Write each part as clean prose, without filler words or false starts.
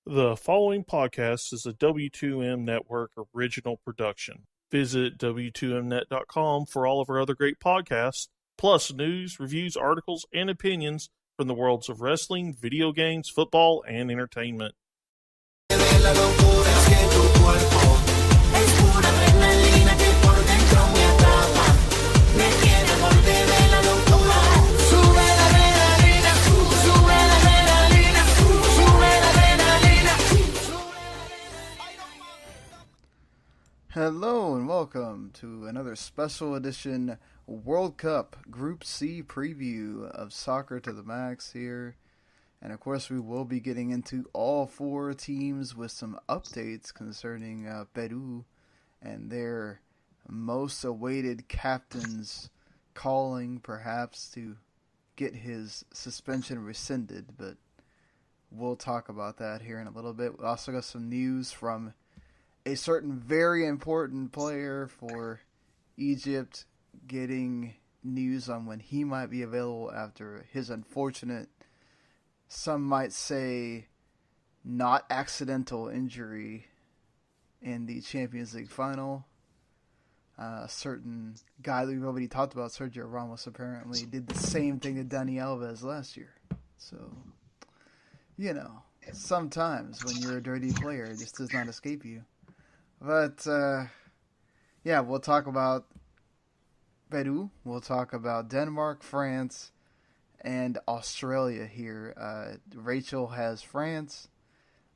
The following podcast is a W2M Network original production. Visit W2Mnet.com for all of our other great podcasts, plus news, reviews, articles, and opinions from the worlds of wrestling, video games, football, and entertainment. Hello and welcome to another special edition World Cup Group C preview of Soccer to the Max here. And of course we will be getting into all four teams with some updates concerning Peru and their most awaited captain's calling perhaps to get his suspension rescinded. But we'll talk about that here in a little bit. We also got some news from a certain very important player for Egypt, getting news on when he might be available after his unfortunate, some might say, not accidental injury in the Champions League final. A certain guy that we've already talked about, Sergio Ramos, apparently did the same thing to Dani Alves last year. So, you know, sometimes when you're a dirty player, it just does not escape you. But, yeah, we'll talk about Peru, we'll talk about Denmark, France, and Australia here. Rachel has France,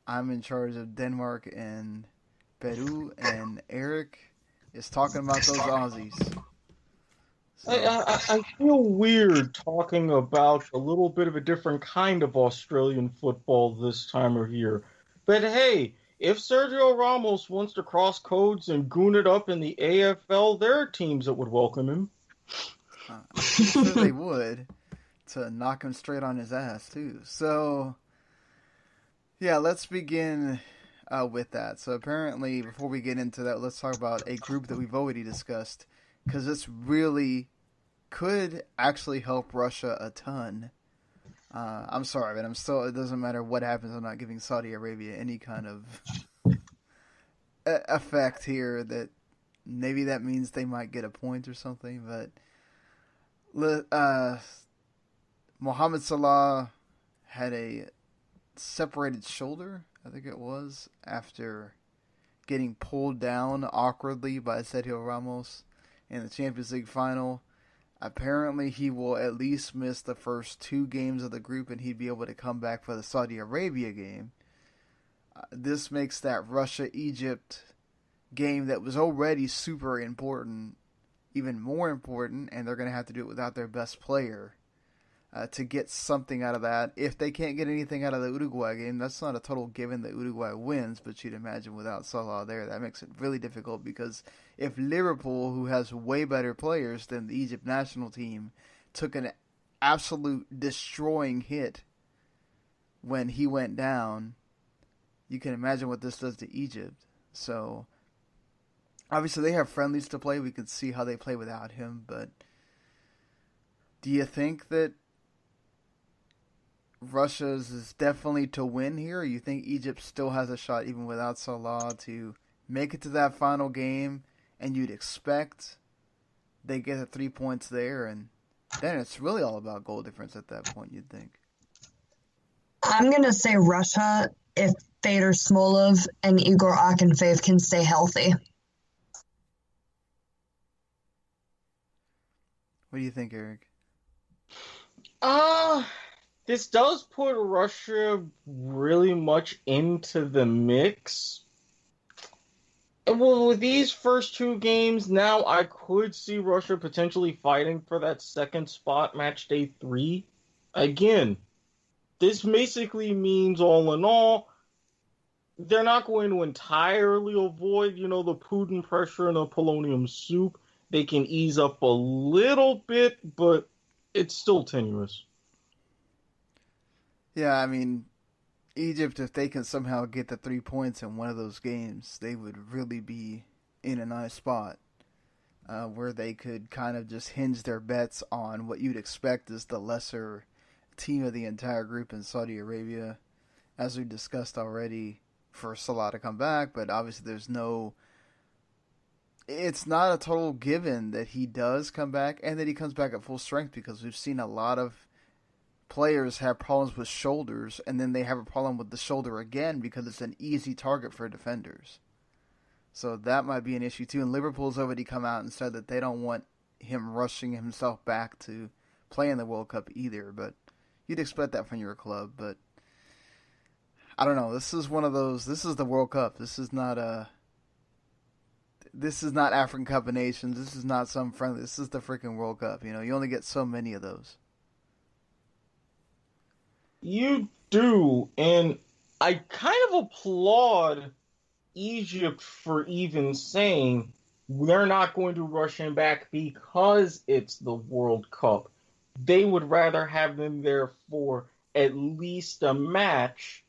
I'm in charge of Denmark and Peru, and Eric is talking about those Aussies. So. I feel weird talking about a little bit of a different kind of Australian football this time of year. But hey, if Sergio Ramos wants to cross codes and goon it up in the AFL, there are teams that would welcome him. I'm sure they would, to knock him straight on his ass, too. So, yeah, let's begin with that. So apparently, before we get into that, let's talk about a group that we've already discussed, because this really could actually help Russia a ton. I'm sorry, but it doesn't matter what happens, I'm not giving Saudi Arabia any kind of effect here. That maybe that means they might get a point or something, but Mohamed Salah had a separated shoulder, I think it was, after getting pulled down awkwardly by Sergio Ramos in the Champions League final. Apparently, he will at least miss the first two games of the group, and he'd be able to come back for the Saudi Arabia game. This makes that Russia-Egypt game that was already super important even more important, and they're going to have to do it without their best player to get something out of that. If they can't get anything out of the Uruguay game, that's not a total given that Uruguay wins, but you'd imagine without Salah there, that makes it really difficult, because if Liverpool, who has way better players than the Egypt national team, took an absolute destroying hit when he went down, you can imagine what this does to Egypt. So, obviously they have friendlies to play. We can see how they play without him, but do you think that Russia's is definitely to win here, or you think Egypt still has a shot even without Salah to make it to that final game, and you'd expect they get the 3 points there, and then it's really all about goal difference at that point, you'd think? I'm going to say Russia if Fedor Smolov and Igor Akinfeev can stay healthy. What do you think, Eric? This does put Russia really much into the mix. Well, with these first two games, now I could see Russia potentially fighting for that second spot, match day 3. Again, this basically means, all in all, they're not going to entirely avoid, the Putin pressure and the polonium soup. They can ease up a little bit, but it's still tenuous. Yeah, I mean, Egypt, if they can somehow get the 3 points in one of those games, they would really be in a nice spot where they could kind of just hinge their bets on what you'd expect is the lesser team of the entire group in Saudi Arabia. as we discussed already, for Salah to come back, but obviously it's not a total given that he does come back and that he comes back at full strength, because we've seen a lot of players have problems with shoulders and then they have a problem with the shoulder again because it's an easy target for defenders. So that might be an issue too. And Liverpool's already come out and said that they don't want him rushing himself back to play in the World Cup either, but you'd expect that from your club. But I don't know. This is one of those. This is the World Cup. This is not African Cup of Nations. This is not some friendly. This is the freaking World Cup. You only get so many of those. You do, and I kind of applaud Egypt for even saying they're not going to rush him back because it's the World Cup. They would rather have them there for at least a match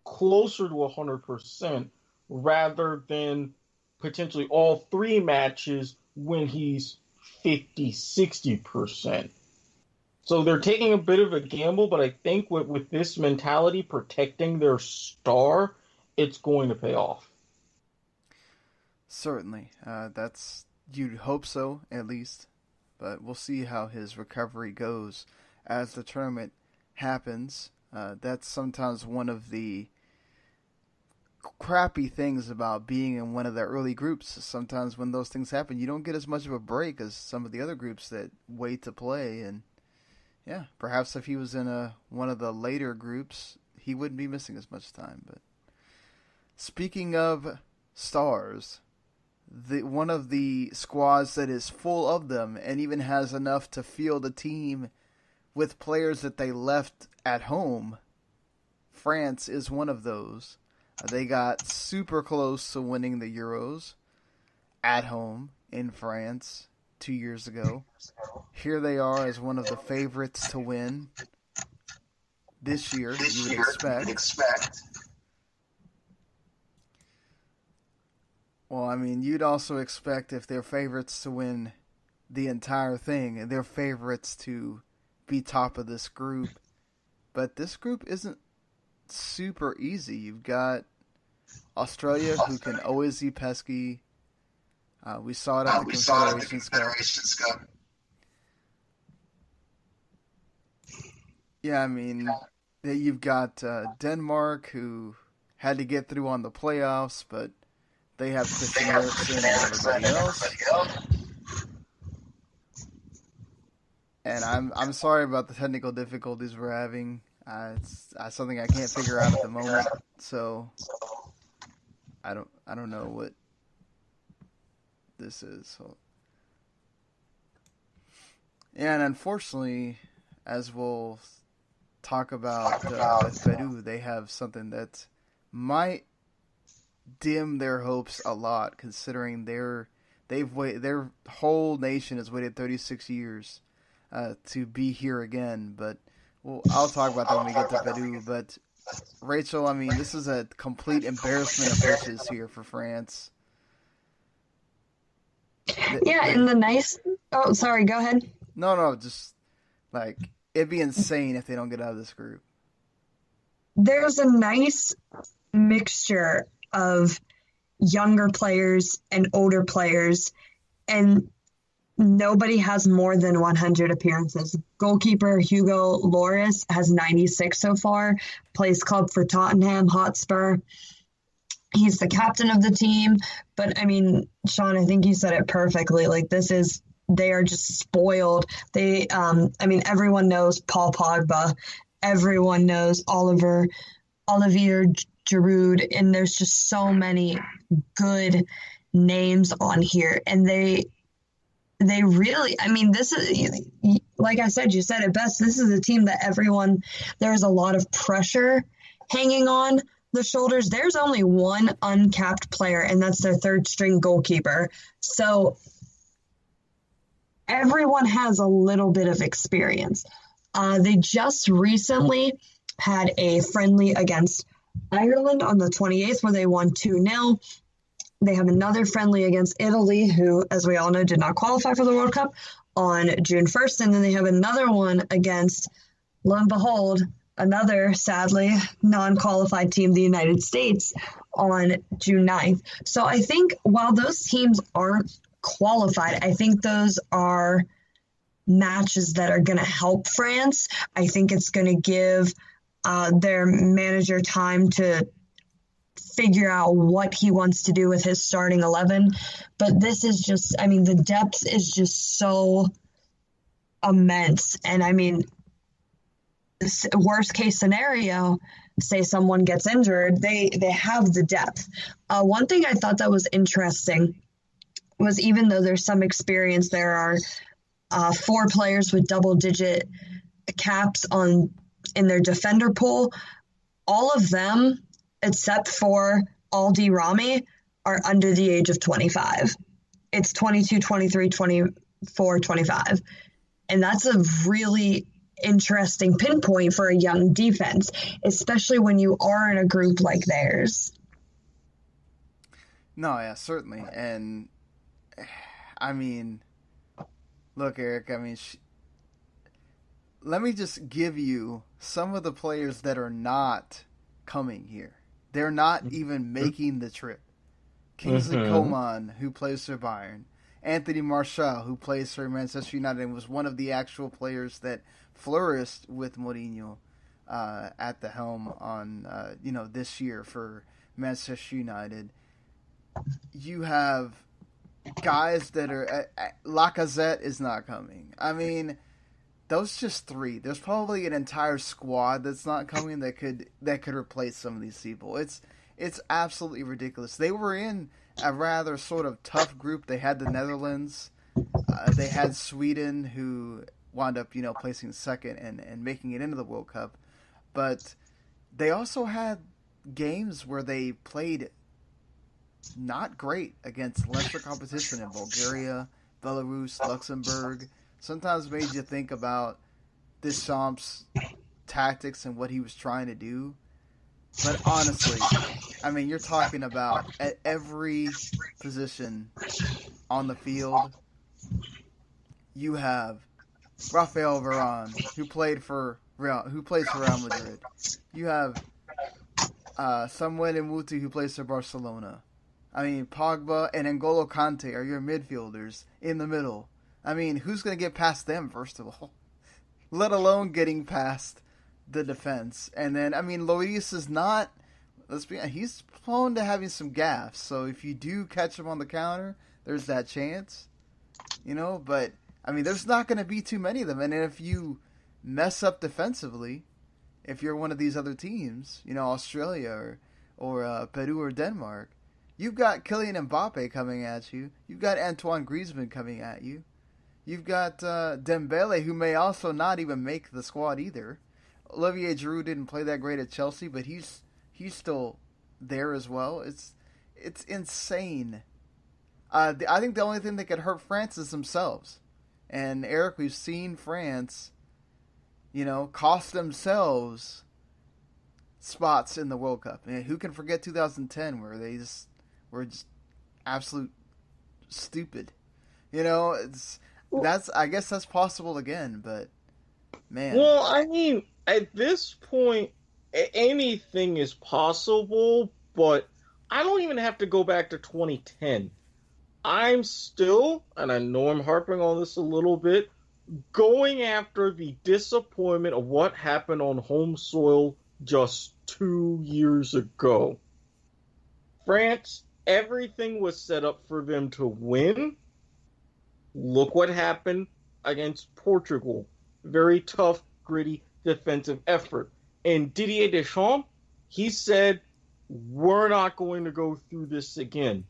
closer to 100% rather than potentially all 3 matches when he's 50, 60%. So they're taking a bit of a gamble, but I think with this mentality, protecting their star, it's going to pay off. Certainly. You'd hope so, at least. But we'll see how his recovery goes as the tournament happens. That's sometimes one of the crappy things about being in one of the early groups. Sometimes when those things happen, you don't get as much of a break as some of the other groups that wait to play. And yeah, perhaps if he was in one of the later groups, he wouldn't be missing as much time. But speaking of stars, one of the squads that is full of them and even has enough to field a team with players that they left at home, France is one of those. They got super close to winning the Euros at home in France 2 years ago. Here they are as one of the favorites to win this year, you would expect. Well, I mean, you'd also expect if they're favorites to win the entire thing, they're favorites to be top of this group. But this group isn't super easy. You've got Australia, who can always be pesky. We saw it at the Confederations Cup. Yeah, I mean, you've got Denmark, who had to get through on the playoffs, but they have Christian Eriksen and everybody else. And I'm sorry about the technical difficulties we're having. It's something I can't figure out at the moment. So I don't know what this is. So, and unfortunately, as we'll talk about with Peru, they have something that might dim their hopes a lot, considering their whole nation has waited 36 years to be here again. But I'll talk about that when we get to Peru. But Rachel, I mean, this is a complete embarrassment of riches here for France. Yeah, and the nice... Oh, sorry, go ahead. No, just, like, it'd be insane if they don't get out of this group. There's a nice mixture of younger players and older players, and nobody has more than 100 appearances. Goalkeeper Hugo Lloris has 96 so far, plays club for Tottenham Hotspur. He's the captain of the team, but I mean, Sean, I think you said it perfectly. Like, they are just spoiled. Everyone knows Paul Pogba. Everyone knows Olivier Giroud, and there's just so many good names on here. And they really, I mean, this is, like I said, you said it best. This is a team that there's a lot of pressure hanging on the shoulders. There's only one uncapped player, and that's their third string goalkeeper. So everyone has a little bit of experience. They just recently had a friendly against Ireland on the 28th where they won 2-0. They have another friendly against Italy, who, as we all know, did not qualify for the World Cup, on June 1st. And then they have another one against, lo and behold, another, sadly, non-qualified team, the United States, on June 9th. So I think while those teams aren't qualified, I think those are matches that are going to help France. I think it's going to give their manager time to figure out what he wants to do with his starting 11. But this is just, I mean, the depth is just so immense. And I mean, worst case scenario, say someone gets injured, they have the depth. One thing I thought that was interesting was, even though there's some experience, there are 4 players with double-digit caps in their defender pool. All of them, except for Aldi Rami, are under the age of 25. It's 22, 23, 24, 25. And that's a really interesting pinpoint for a young defense, especially when you are in a group like theirs. No, yeah, certainly. And, I mean, look, Eric, I mean, let me just give you some of the players that are not coming here. They're not even making the trip. Kingsley Coman, who plays for Bayern. Anthony Martial, who plays for Manchester United and was one of the actual players that flourished with Mourinho at the helm on this year for Manchester United. You have guys that are Lacazette is not coming. I mean, those just 3. There's probably an entire squad that's not coming that could replace some of these people. It's absolutely ridiculous. They were in a rather sort of tough group. They had the Netherlands. They had Sweden, who wound up, placing second and making it into the World Cup. But they also had games where they played not great against lesser competition in Bulgaria, Belarus, Luxembourg. Sometimes made you think about Deschamps' tactics and what he was trying to do. But honestly, I mean, you're talking about at every position on the field, you have Rafael Varane, who plays for Real Madrid. You have Samuel Muti, who plays for Barcelona. I mean, Pogba and N'Golo Kante are your midfielders in the middle. I mean, who's going to get past them, first of all? Let alone getting past the defense. And then, I mean, Lloris is not, he's prone to having some gaffes. So if you do catch him on the counter, there's that chance. But, I mean, there's not going to be too many of them. And if you mess up defensively, if you're one of these other teams, Australia or Peru or Denmark, you've got Kylian Mbappe coming at you. You've got Antoine Griezmann coming at you. You've got Dembele, who may also not even make the squad either. Olivier Giroud didn't play that great at Chelsea, but he's still there as well. It's insane. I think the only thing that could hurt France is themselves. And Eric, we've seen France, cost themselves spots in the World Cup. I mean, who can forget 2010 where they just were just absolute stupid? I guess that's possible again, but man. Well, I mean, at this point, anything is possible, but I don't even have to go back to 2010. I'm still, and I know I'm harping on this a little bit, going after the disappointment of what happened on home soil just 2 years ago. France, everything was set up for them to win. Look what happened against Portugal. Very tough, gritty defensive effort. And Didier Deschamps, he said, we're not going to go through this again.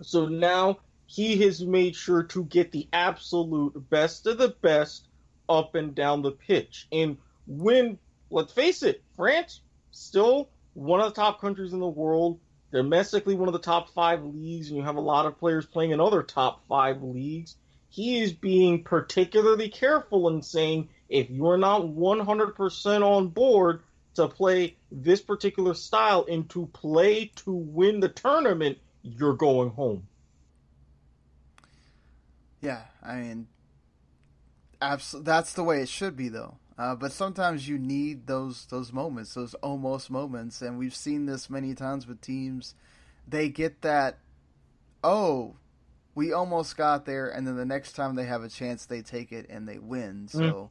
So now he has made sure to get the absolute best of the best up and down the pitch. And when, let's face it, France, still one of the top countries in the world, domestically one of the top 5 leagues, and you have a lot of players playing in other top 5 leagues, he is being particularly careful in saying, if you're not 100% on board to play this particular style and to play to win the tournament, you're going home. Yeah, I mean, that's the way it should be, though. But sometimes you need those moments, those almost moments, and we've seen this many times with teams. They get that, oh, we almost got there, and then the next time they have a chance, they take it and they win. So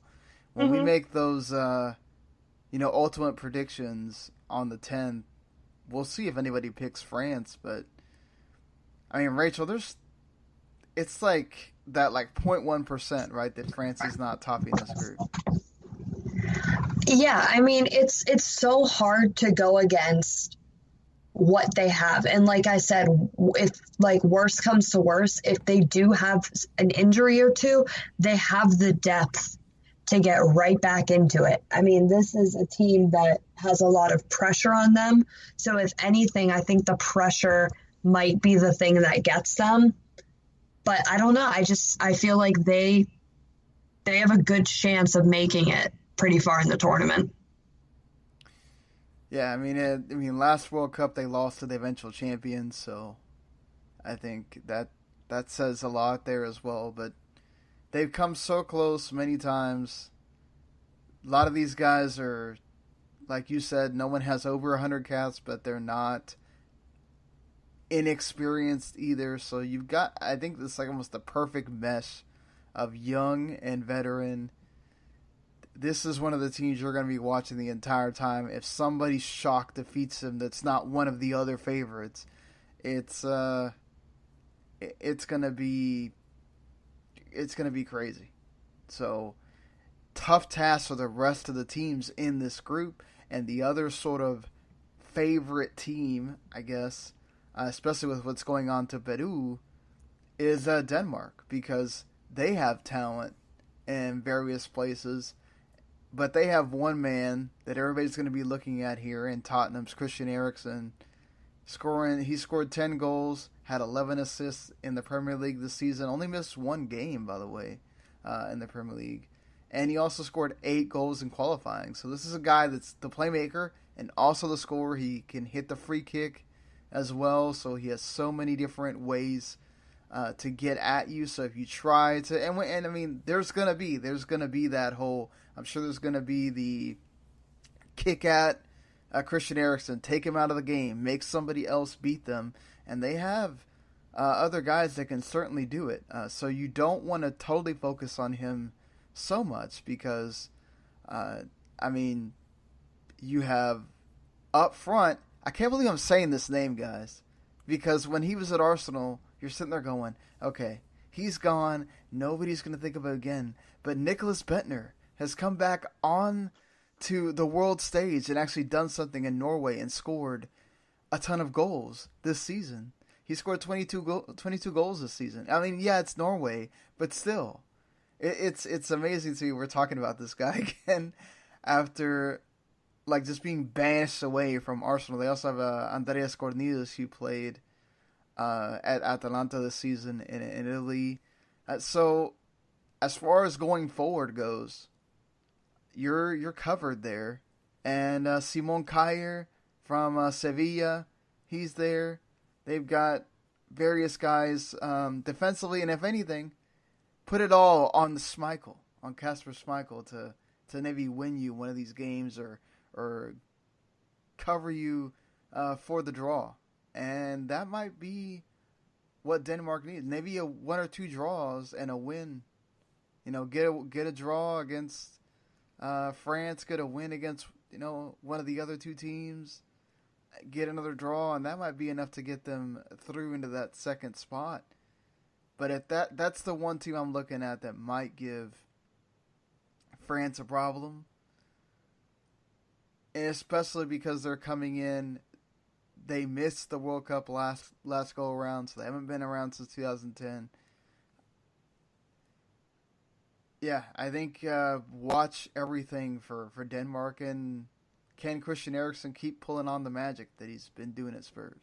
when we make those, ultimate predictions on the 10th, we'll see if anybody picks France. But I mean, Rachel, it's like that, like 0.1%, right? That France is not topping this group. Yeah, I mean, it's so hard to go against what they have. And like I said, if like worst comes to worst, if they do have an injury or two, they have the depth to get right back into it. I mean, this is a team that has a lot of pressure on them. So if anything, I think the pressure might be the thing that gets them. But I don't know. I feel like they have a good chance of making it pretty far in the tournament. Yeah, I mean, last World Cup they lost to the eventual champions, so I think that says a lot there as well. But they've come so close many times. A lot of these guys are, like you said, no one has over 100 caps, but they're not inexperienced either. So you've got, I think this is like almost the perfect mesh of young and veteran. This is one of the teams you're going to be watching the entire time. If somebody shock defeats them that's not one of the other favorites, it's going to be crazy. So tough task for the rest of the teams in this group, and the other sort of favorite team, I guess, especially with what's going on to Peru, is Denmark, because they have talent in various places. But they have one man that everybody's going to be looking at here in Tottenham's Christian Eriksen. He scored 10 goals, had 11 assists in the Premier League this season. Only missed one game, by the way, in the Premier League. And he also scored 8 goals in qualifying. So this is a guy that's the playmaker and also the scorer. He can hit the free kick as well. So he has so many different ways to get at you. So if you try to, and I mean, there's gonna be that whole. I'm sure there's gonna be the kick at Christian Eriksen, take him out of the game, make somebody else beat them, and they have other guys that can certainly do it. So you don't want to totally focus on him so much because, I mean, you have up front. I can't believe I'm saying this name, guys, because when he was at Arsenal, you're sitting there going, okay, he's gone. Nobody's going to think of it again. But Nicholas Bentner has come back on to the world stage and actually done something in Norway and scored a ton of goals this season. He scored 22 goals this season. I mean, yeah, it's Norway, but still, it's amazing to me we're talking about this guy again after like just being banished away from Arsenal. They also have Andreas Cornelius, who played at Atalanta this season in Italy. So as far as going forward goes, you're covered there. And Simon Kjaer from Sevilla, he's there. They've got various guys defensively, and if anything, put it all on on Kasper Schmeichel to maybe win you one of these games or cover you for the draw. And that might be what Denmark needs. Maybe a 1 or 2 draws and a win. You know, get a draw against France, get a win against, one of the other 2 teams, get another draw, and that might be enough to get them through into that second spot. But if that's the one team I'm looking at that might give France a problem. And especially because they're coming in, they missed the World Cup last go around, so they haven't been around since 2010. Yeah, I think watch everything for Denmark, and can Christian Eriksen keep pulling on the magic that he's been doing at Spurs?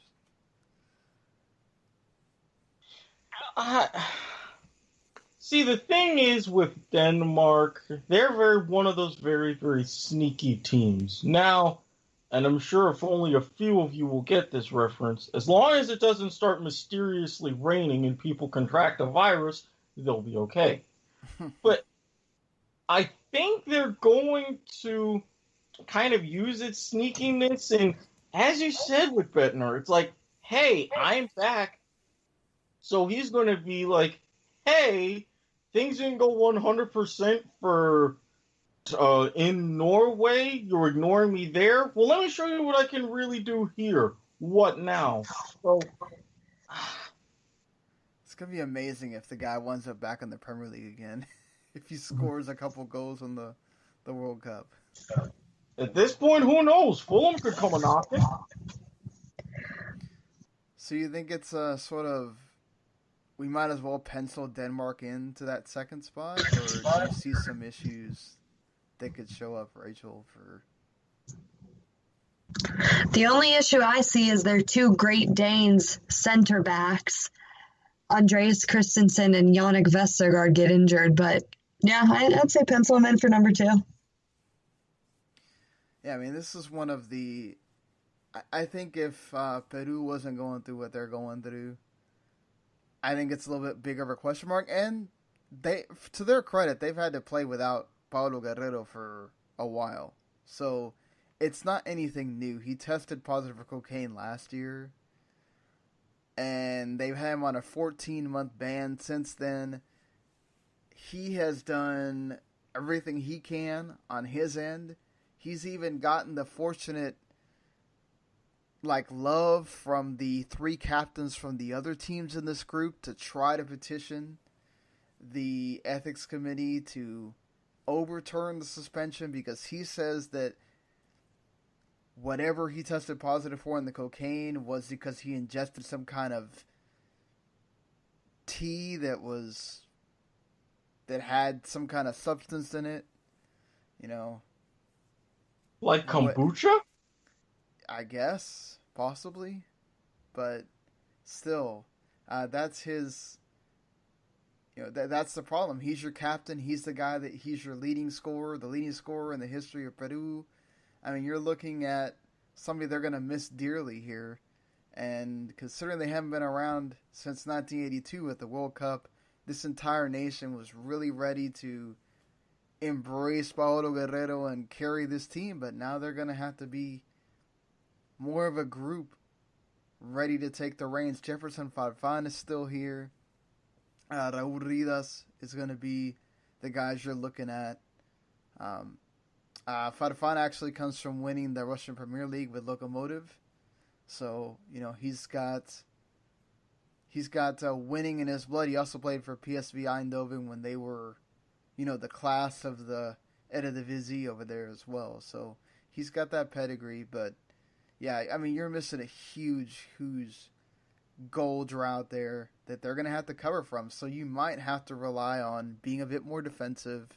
See, the thing is with Denmark, they're one of those very, very sneaky teams. Now, and I'm sure if only a few of you will get this reference, as long as it doesn't start mysteriously raining and people contract a virus, they'll be okay. But I think they're going to kind of use its sneakiness, and as you said with Bettner, it's like, hey, I'm back. So he's going to be like, hey, things didn't go 100% for in Norway. You're ignoring me there. Well, let me show you what I can really do here. What now? So It's gonna be amazing if the guy winds up back in the Premier League again. If he scores a couple goals in the World Cup. at this point, who knows? Fulham could come a knocking. So you think it's a sort of, we might as well pencil Denmark into that second spot, or do you see some issues that could show up, Rachel, for... The only issue I see is their two Great Danes center backs, Andreas Christensen and Yannick Vestergaard, get injured. But yeah, I'd say pencil them in for number 2. Yeah, I mean, this is one of the... I think if Peru wasn't going through what they're going through, I think it's a little bit bigger of a question mark. And they, to their credit, they've had to play without Paolo Guerrero for a while. So it's not anything new. He tested positive for cocaine last year, and they've had him on a 14-month ban since then. He has done everything he can on his end. He's even gotten the fortunate love from the 3 captains from the other teams in this group to try to petition the ethics committee to overturn the suspension, because he says that whatever he tested positive for in the cocaine was because he ingested some kind of tea that had some kind of substance in it, Like kombucha? I guess, possibly, but still, that's his. That's the problem. He's your captain. He's the guy he's your leading scorer, the leading scorer in the history of Peru. I mean, you're looking at somebody they're going to miss dearly here, and considering they haven't been around since 1982 at the World Cup, this entire nation was really ready to embrace Paolo Guerrero and carry this team, but now they're going to have to be more of a group ready to take the reins. Jefferson Farfan is still here. Raul Ridas is going to be the guys you're looking at. Farfan actually comes from winning the Russian Premier League with Lokomotiv. So, he's got winning in his blood. He also played for PSV Eindhoven when they were, the class of the Eredivisie over there as well. So, he's got that pedigree, but yeah, I mean, you're missing a huge goal drought there that they're going to have to cover from. So you might have to rely on being a bit more defensive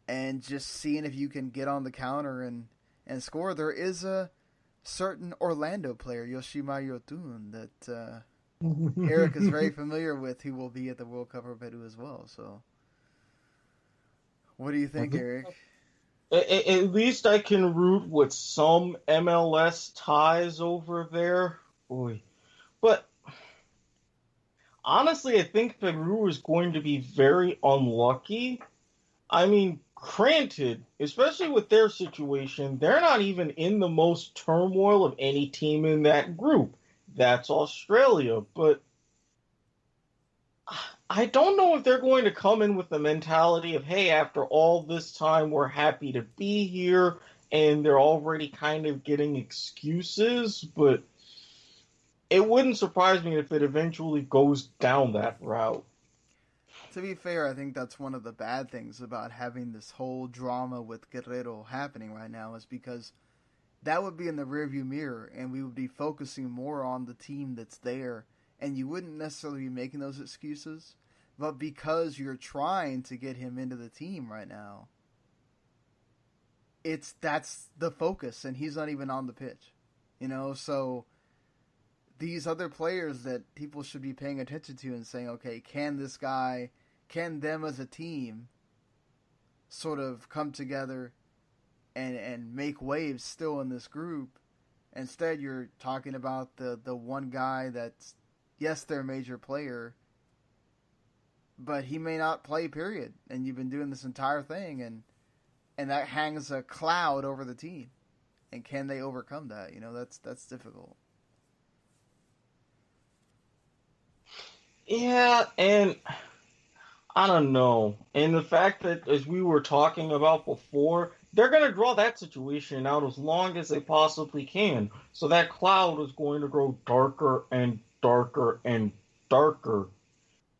and just seeing if you can get on the counter and score. There is a certain Orlando player, Yoshima Yotun, that Erik is very familiar with, who will be at the World Cup for Peru as well. So what do you think, Erik? At least I can root with some MLS ties over there. Boy. But honestly, I think Peru is going to be very unlucky. I mean, granted, especially with their situation, they're not even in the most turmoil of any team in that group. That's Australia. But I don't know if they're going to come in with the mentality of, hey, after all this time, we're happy to be here, and they're already kind of getting excuses, but it wouldn't surprise me if it eventually goes down that route. To be fair, I think that's one of the bad things about having this whole drama with Guerrero happening right now, is because that would be in the rearview mirror, and we would be focusing more on the team that's there, and you wouldn't necessarily be making those excuses. But because you're trying to get him into the team right now, that's the focus, and he's not even on the pitch. So these other players that people should be paying attention to and saying, okay, can them as a team sort of come together and make waves still in this group? Instead, you're talking about the one guy that's, yes, they're a major player, but he may not play, period. And you've been doing this entire thing, and that hangs a cloud over the team. And can they overcome that? That's difficult. Yeah, and I don't know. And the fact that, as we were talking about before, they're going to draw that situation out as long as they possibly can. So that cloud is going to grow darker and darker and darker.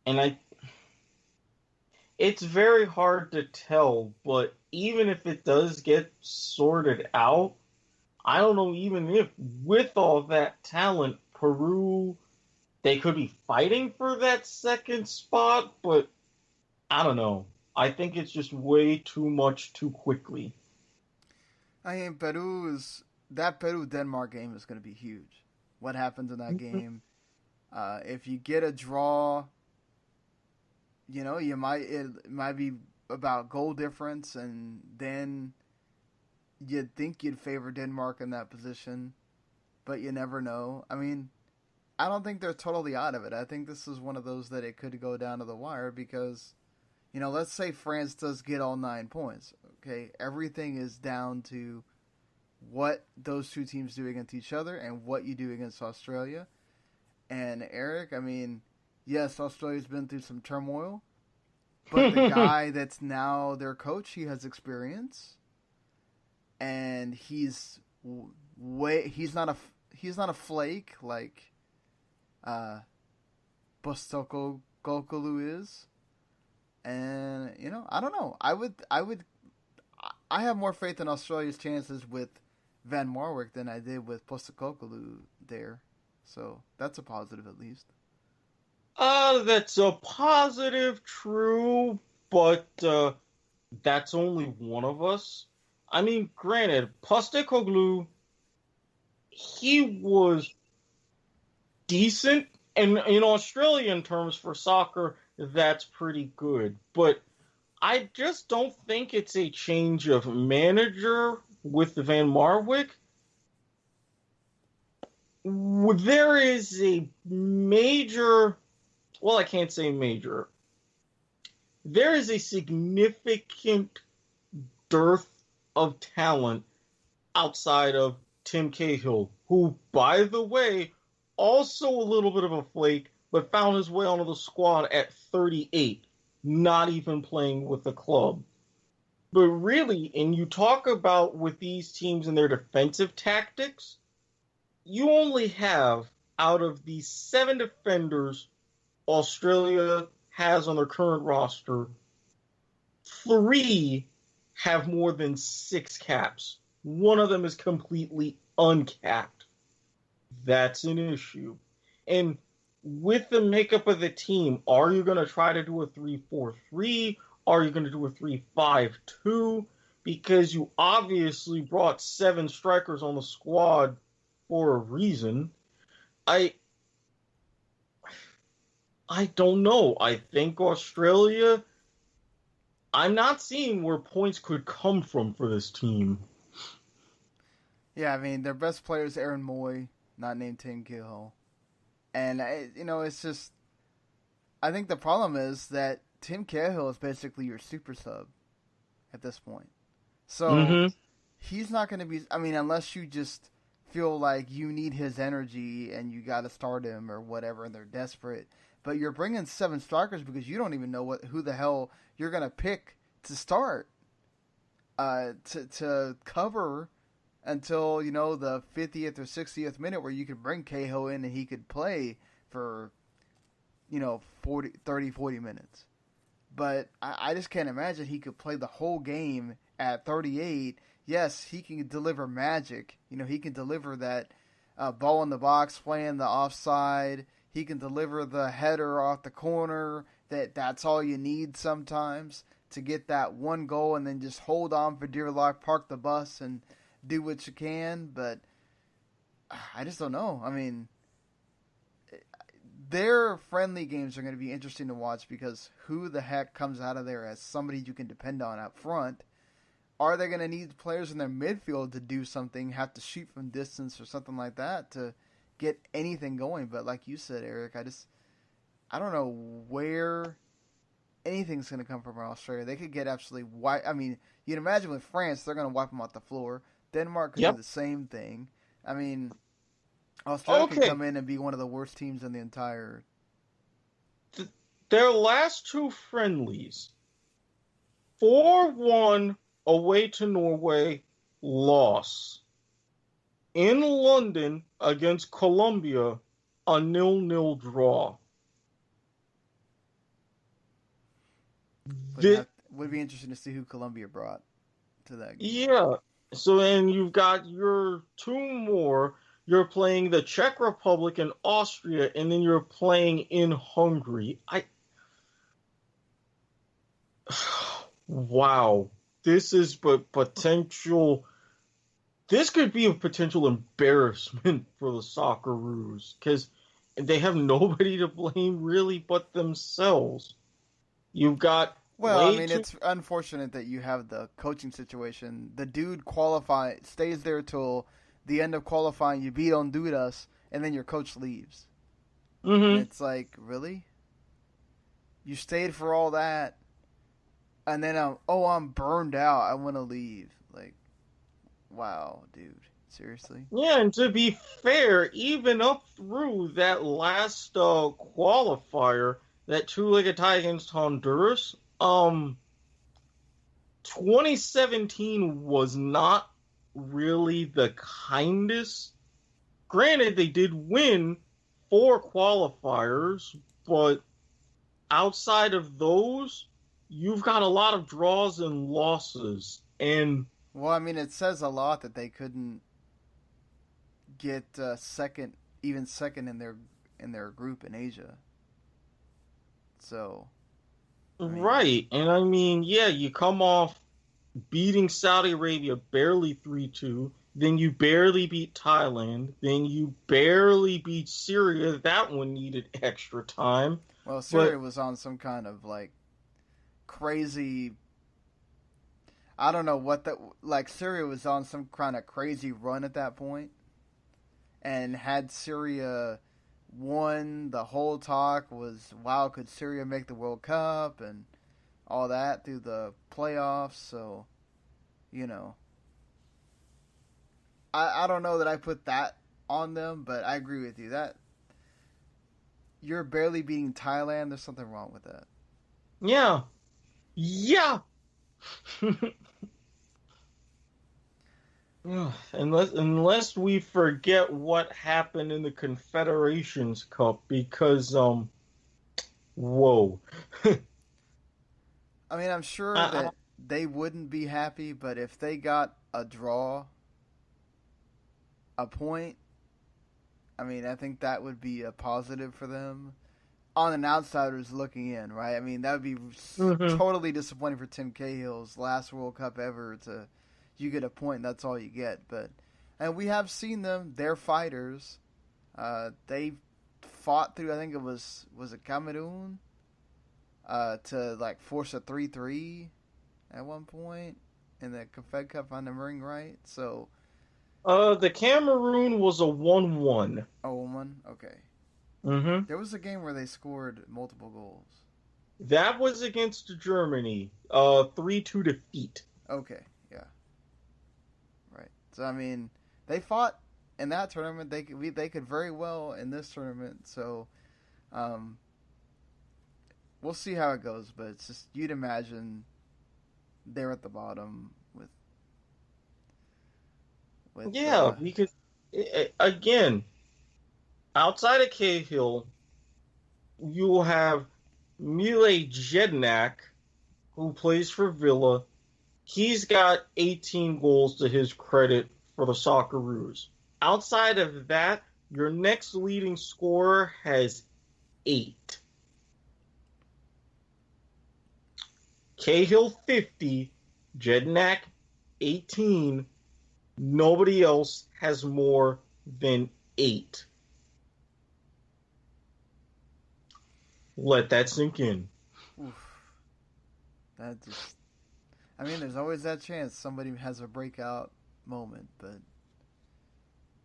And it's very hard to tell, but even if it does get sorted out, I don't know, even if with all that talent, Peru, they could be fighting for that second spot, but I don't know. I think it's just way too much too quickly. I mean, that Peru-Denmark game is going to be huge. What happens in that game? If you get a draw, it might be about goal difference, and then you'd think you'd favor Denmark in that position, but you never know. I mean, I don't think they're totally out of it. I think this is one of those that it could go down to the wire because, let's say France does get all 9 points. Okay, everything is down to what those two teams do against each other and what you do against Australia. And Eric, I mean, yes, Australia's been through some turmoil, but the guy that's now their coach, he has experience, and he's not a flake like Postecoglou is. And I don't know. I have more faith in Australia's chances with Van Marwijk than I did with Postecoglou there. So that's a positive at least. That's a positive, true, but that's only one of us. I mean, granted, Postecoglou, he was decent, and in Australian terms for soccer, that's pretty good. But I just don't think it's a change of manager with Van Marwijk. There is a major, well, I can't say major. There is a significant dearth of talent outside of Tim Cahill, who, by the way, also a little bit of a flake, but found his way onto the squad at 38, not even playing with the club. But really, and you talk about with these teams and their defensive tactics, you only have, out of the 7 defenders Australia has on their current roster, 3 have more than 6 caps. One of them is completely uncapped. That's an issue. And with the makeup of the team, are you going to try to do a 3-4-3? Are you going to do a 3-5-2? Because you obviously brought 7 strikers on the squad for a reason. I don't know. I think Australia, I'm not seeing where points could come from for this team. Yeah, I mean, their best player is Aaron Moy, not named Tim Cahill. And, it's just, I think the problem is that Tim Cahill is basically your super sub at this point. So, he's not going to be, I mean, unless you just feel like you need his energy and you got to start him or whatever and they're desperate. But you're bringing 7 strikers because you don't even know who the hell you're going to pick to start to cover until, the 50th or 60th minute where you could bring Cahill in and he could play for, 40 minutes. But I just can't imagine he could play the whole game at 38. Yes, he can deliver magic. He can deliver that ball in the box, playing the offside. He can deliver the header off the corner. That's all you need sometimes to get that one goal and then just hold on for dear life, park the bus and do what you can. But I just don't know. I mean, their friendly games are going to be interesting to watch because who the heck comes out of there as somebody you can depend on up front? Are they going to need players in their midfield to do something, have to shoot from distance or something like that to get anything going? But like you said, Eric, I don't know where anything's going to come from Australia. They could get absolutely wiped. I mean, you'd imagine with France, they're going to wipe them off the floor. Denmark could do the same thing. I mean, Australia could come in and be one of the worst teams in the entire. Their last two friendlies, 4-1 away to Norway, loss. In London against Colombia, a 0-0 draw. Would be interesting to see who Colombia brought to that game. Yeah. So then you've got your two more. You're playing the Czech Republic and Austria, and then you're playing in Hungary. Wow. This is potential. This could be a potential embarrassment for the Socceroos because they have nobody to blame really but themselves. You've got. Well, I mean, it's unfortunate that you have the coaching situation. The dude stays there till the end of qualifying. You beat Honduras, and then your coach leaves. Mm-hmm. It's like, really? You stayed for all that, and then I'm burned out. I want to leave. Like, wow, dude, seriously? Yeah, and to be fair, even up through that last qualifier, that two-legged tie against Honduras. 2017 was not really the kindest. Granted, they did win 4 qualifiers, but outside of those, you've got a lot of draws and losses. And well, I mean, it says a lot that they couldn't get second in their group in Asia. So. Right, and I mean, yeah, you come off beating Saudi Arabia barely 3-2, then you barely beat Thailand, then you barely beat Syria. That one needed extra time. Well, Syria was on some kind of like crazy. I don't know what that like. Syria was on some kind of crazy run at that point, and had Syria won, the whole talk was, wow, could Syria make the World Cup and all that through the playoffs. So, you know, I don't know that I put that on them, but I agree with you that you're barely beating Thailand. There's something wrong with that. Yeah. Unless we forget what happened in the Confederations Cup, because whoa. I mean, I'm sure that they wouldn't be happy, but if they got a draw, a point, I mean, I think that would be a positive for them. On an outsider's looking in, right? I mean, that would be totally disappointing for Tim Cahill's last World Cup ever to. You get a point, that's all you get. And we have seen them. They're fighters. They fought through, I think it was it Cameroon? To like force a 3-3 at one point in the Confed Cup, if I'm remembering right. So, the Cameroon was a 1-1. Oh, 1-1? Okay. Mm-hmm. There was a game where they scored multiple goals. That was against Germany. 3-2 defeat. Okay. So I mean, they fought in that tournament. They could very well in this tournament. So, we'll see how it goes. But it's just you'd imagine they're at the bottom with because again, outside of Cahill, you will have Mile Jednak, who plays for Villa. He's got 18 goals to his credit for the Socceroos. Outside of that, your next leading scorer has 8. Cahill 50, Jednak 18. Nobody else has more than 8. Let that sink in. Oof. That just... I mean, there's always that chance somebody has a breakout moment, but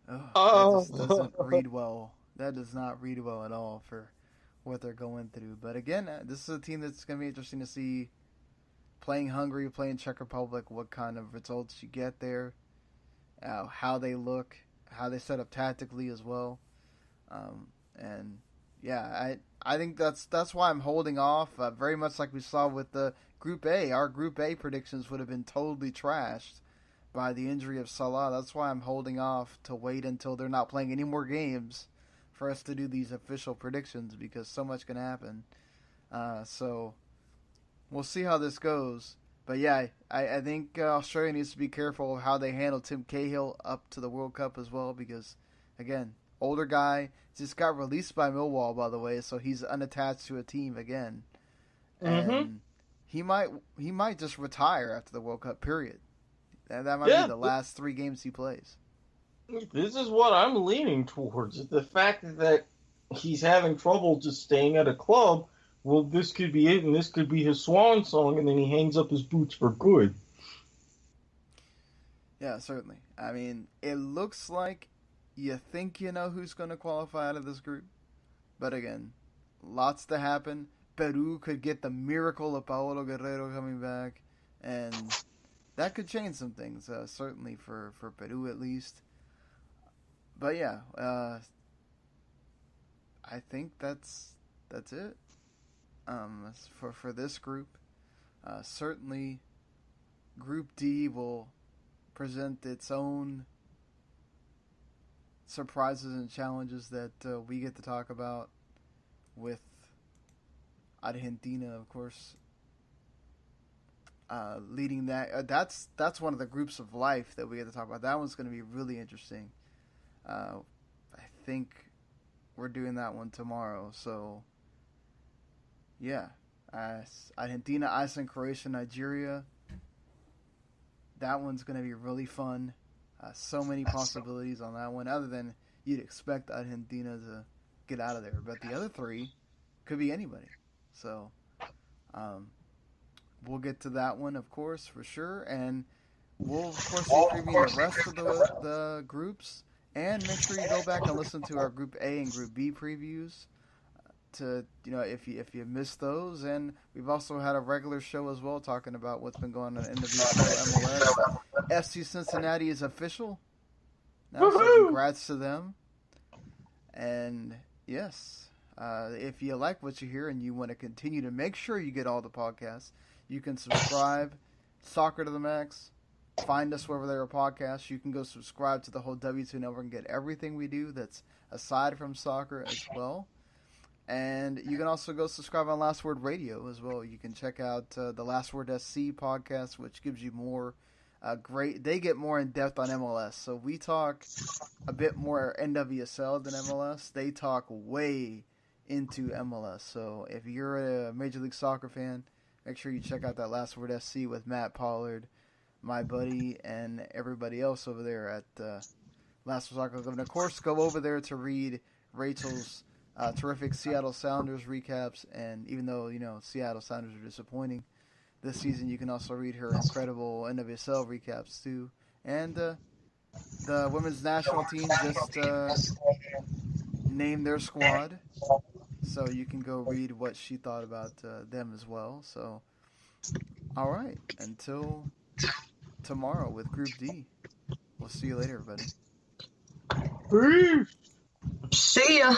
that just doesn't read well. That does not read well at all for what they're going through. But again, this is a team that's going to be interesting to see playing Hungary, playing Czech Republic, what kind of results you get there, how they look, how they set up tactically as well. And yeah, I think that's why I'm holding off. Very much like we saw with the Group A. Our Group A predictions would have been totally trashed by the injury of Salah. That's why I'm holding off to wait until they're not playing any more games for us to do these official predictions, because so much can happen. So we'll see how this goes. But yeah, I think Australia needs to be careful of how they handle Tim Cahill up to the World Cup as well, because, again, older guy, just got released by Millwall, by the way, so he's unattached to a team again. And he might just retire after the World Cup, period. That might be the last 3 games he plays. This is what I'm leaning towards. The fact that he's having trouble just staying at a club, well, this could be it, and this could be his swan song, and then he hangs up his boots for good. Yeah, certainly. I mean, it looks like you think you know who's going to qualify out of this group. But again, lots to happen. Peru could get the miracle of Paolo Guerrero coming back, and that could change some things, certainly for Peru at least. But yeah, I think that's it for this group. Certainly, Group D will present its own surprises and challenges that we get to talk about, with Argentina, of course, leading that. That's one of the groups of life that we get to talk about. That one's going to be really interesting. I think we're doing that one tomorrow. So, yeah. Argentina, Iceland, Croatia, Nigeria. That one's going to be really fun. So many possibilities on that one, other than you'd expect Argentina to get out of there. But the other 3 could be anybody. So, we'll get to that one, of course, for sure. And we'll, of course, be previewing the rest of the groups. And make sure you go back and listen to our Group A and Group B previews to, if you missed those. And we've also had a regular show as well, talking about what's been going on in the MLS. FC Cincinnati is official now, so congrats to them. And yes, if you like what you hear and you want to continue to make sure you get all the podcasts, you can subscribe. Soccer to the Max. Find us wherever there are podcasts. You can go subscribe to the whole W2 network and get everything we do that's aside from soccer as well. And you can also go subscribe on Last Word Radio as well. You can check out the Last Word SC podcast, which gives you more they get more in depth on MLS. So we talk a bit more NWSL than MLS. They talk way into MLS. So if you're a Major League Soccer fan, make sure you check out that Last Word SC with Matt Pollard, my buddy, and everybody else over there at Last Word Soccer. And of course, go over there to read Rachel's terrific Seattle Sounders recaps. And even though, Seattle Sounders are disappointing this season, you can also read her incredible NWSL recaps too. And the women's national team just named their squad, so you can go read what she thought about them as well. So, all right, until tomorrow with Group D. We'll see you later, everybody. See ya.